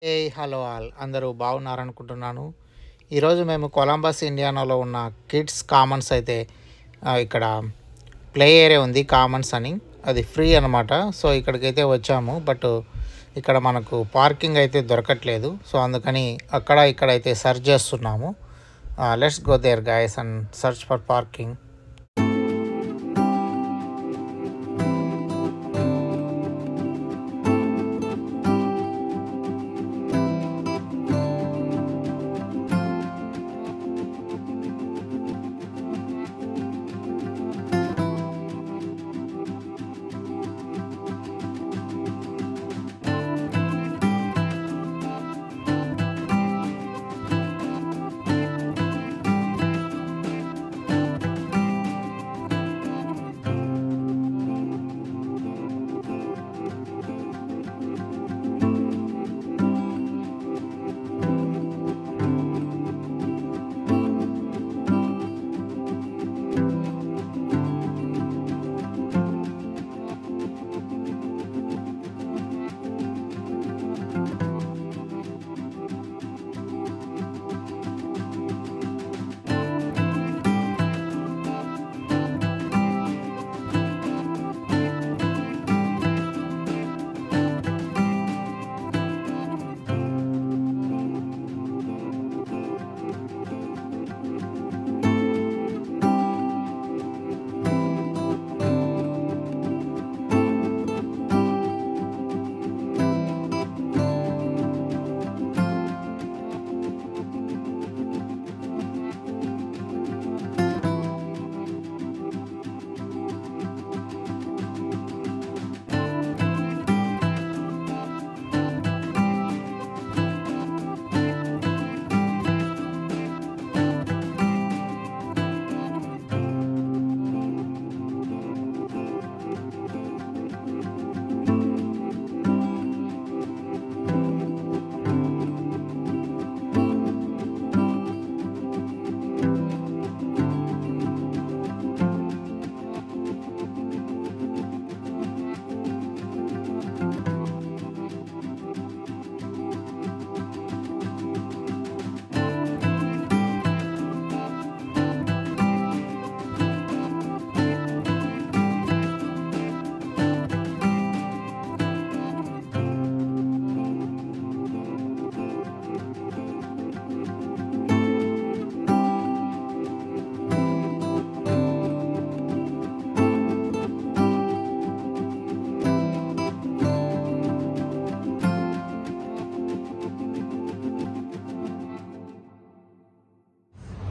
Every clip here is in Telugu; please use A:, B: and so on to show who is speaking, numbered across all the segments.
A: హలో ఆల్ అందరూ బాగున్నారనుకుంటున్నాను. ఈరోజు మేము కొలంబస్ ఇండియానాలో ఉన్న కిడ్స్ కామన్స్ అయితే ఇక్కడ ప్లే ఏరియా ఉంది కామన్స్ అని, అది ఫ్రీ అనమాట. సో ఇక్కడికైతే వచ్చాము, బట్ ఇక్కడ మనకు పార్కింగ్ అయితే దొరకట్లేదు. సో అందుకని ఇక్కడైతే సర్చ్ చేస్తున్నాము. Let's go there guys and search for parking.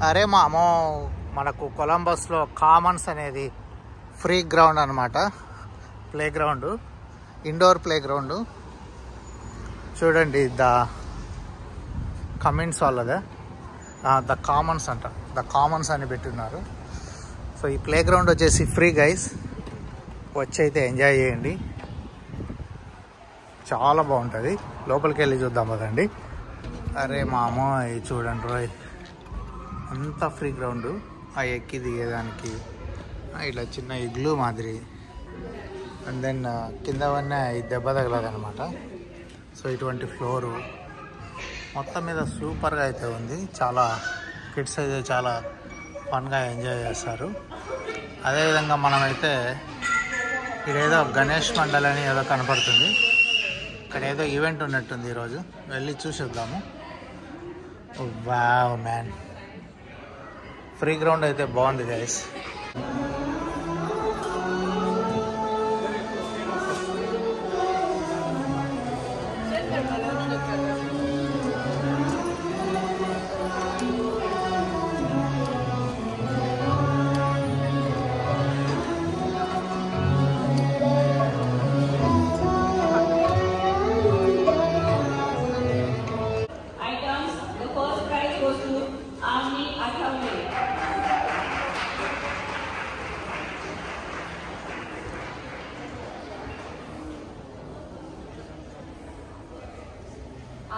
A: అరే మామో, మనకు కొలంబస్లో కామన్స్ అనేది ఫ్రీ గ్రౌండ్ అనమాట. Playground, indoor playground. చూడండి, ద కమిన్స్ వాళ్ళదే, ద కామన్స్ అంట, ద కామన్స్ అని పెట్టున్నారు. సో ఈ ప్లే గ్రౌండ్ వచ్చేసి ఫ్రీ గైస్, వచ్చి అయితే ఎంజాయ్ చేయండి, చాలా బాగుంటుంది. లోపలికి వెళ్ళి చూద్దాం కదండి. అరే మామో, ఇది చూడండి రోయ్, అంతా ఫ్రీ గ్రౌండ్. ఆ ఎక్కి దిగేదానికి ఇట్లా చిన్న ఇగ్లూ మాదిరి, అండ్ దెన్ కిందవన్నీ దెబ్బ తగలదనమాట. సో ఇటువంటి ఫ్లోరు మొత్తం మీద సూపర్గా అయితే ఉంది. చాలా కిడ్స్ అయితే చాలా ఫన్గా ఎంజాయ్ చేస్తారు. అదేవిధంగా మనమైతే ఇదేదో గణేష్ మండల్ అని ఏదో కనపడుతుంది, ఇక్కడ ఏదో ఈవెంట్ ఉన్నట్టుంది, ఈరోజు వెళ్ళి చూసేద్దాము. వావ్ మ్యాన్, ఫ్రీ గ్రౌండ్ అయితే బాగుంది guys.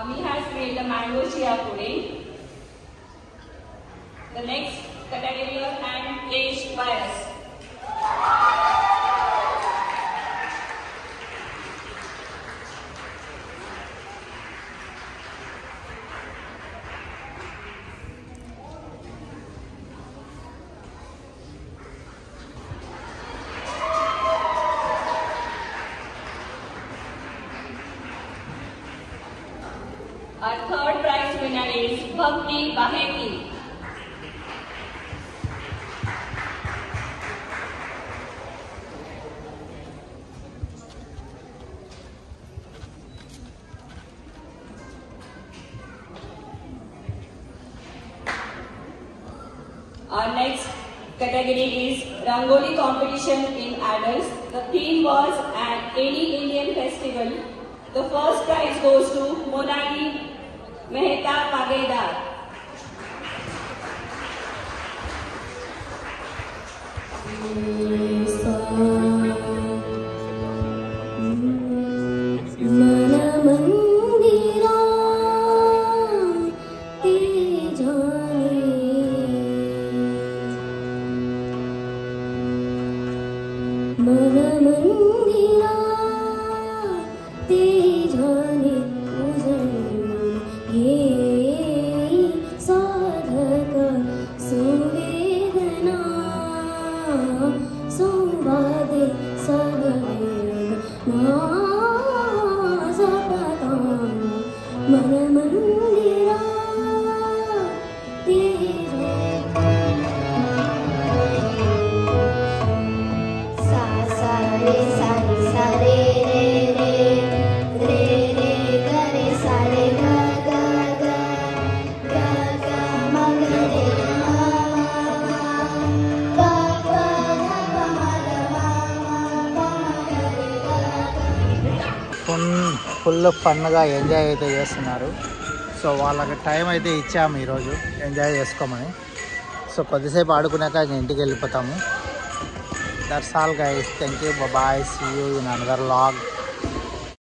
B: Ami has made the mango chia pudding. The next category of hand placed by us. Our third prize winner is Bhakti Baheti. Our next category is Rangoli competition in adults. The theme was at any Indian festival. The first prize goes to Monali Mehta Pagedar.
A: Full ఫన్గా ఎంజాయ్ అయితే చేస్తున్నారు. సో వాళ్ళకి టైం అయితే ఇచ్చాము ఈరోజు ఎంజాయ్ చేసుకోమని. సో కొద్దిసేపు ఆడుకున్నాక ఇంటికి వెళ్ళిపోతాము. That's all guys. Thank you. Bye. See you in another vlog.